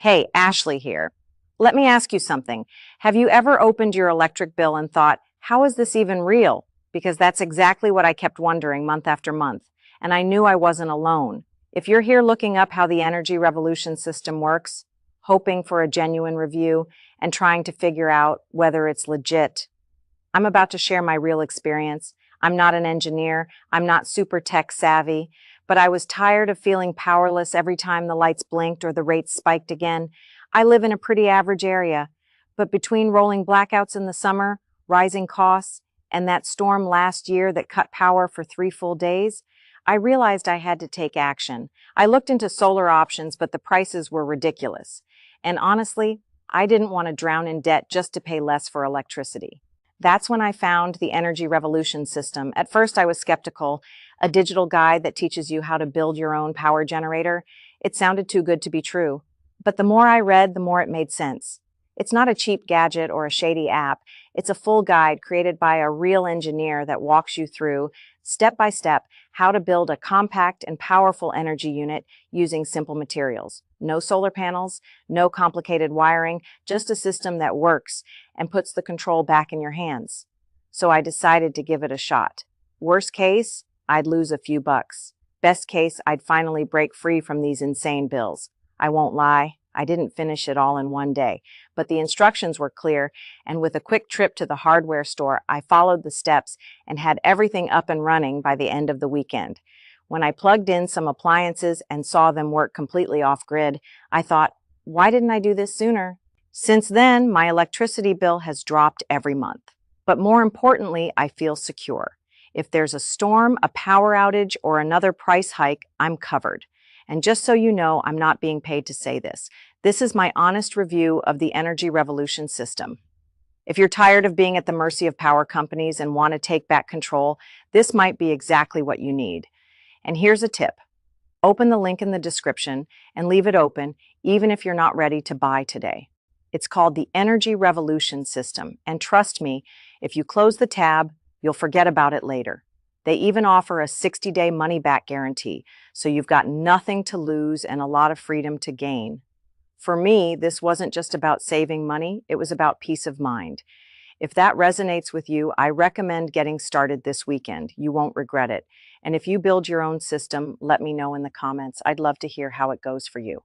Hey, Ashley here. Let me ask you something. Have you ever opened your electric bill and thought, how is this even real? Because that's exactly what I kept wondering month after month, and I knew I wasn't alone. If you're here looking up how the energy revolution system works, hoping for a genuine review, and trying to figure out whether it's legit, I'm about to share my real experience. I'm not an engineer, I'm not super tech savvy, but I was tired of feeling powerless every time the lights blinked or the rates spiked again. I live in a pretty average area, but between rolling blackouts in the summer, rising costs, and that storm last year that cut power for 3 full days, I realized I had to take action. I looked into solar options, but the prices were ridiculous. And honestly, I didn't want to drown in debt just to pay less for electricity. That's when I found the Energy Revolution system. At first, I was skeptical. A digital guide that teaches you how to build your own power generator. It sounded too good to be true. But the more I read, the more it made sense. It's not a cheap gadget or a shady app. It's a full guide created by a real engineer that walks you through, step by step, how to build a compact and powerful energy unit using simple materials. No solar panels, no complicated wiring, just a system that works and puts the control back in your hands. So I decided to give it a shot. Worst case, I'd lose a few bucks. Best case, I'd finally break free from these insane bills. I won't lie, I didn't finish it all in one day, but the instructions were clear, and with a quick trip to the hardware store, I followed the steps and had everything up and running by the end of the weekend. When I plugged in some appliances and saw them work completely off-grid, I thought, why didn't I do this sooner? Since then, my electricity bill has dropped every month. But more importantly, I feel secure. If there's a storm, a power outage, or another price hike, I'm covered. And just so you know, I'm not being paid to say this. This is my honest review of the Energy Revolution system. If you're tired of being at the mercy of power companies and want to take back control, this might be exactly what you need. And here's a tip. Open the link in the description and leave it open, even if you're not ready to buy today. It's called the Energy Revolution system, and trust me, if you close the tab, you'll forget about it later. They even offer a 60-day money-back guarantee, so you've got nothing to lose and a lot of freedom to gain. For me, this wasn't just about saving money, it was about peace of mind. If that resonates with you, I recommend getting started this weekend. You won't regret it. And if you build your own system, let me know in the comments. I'd love to hear how it goes for you.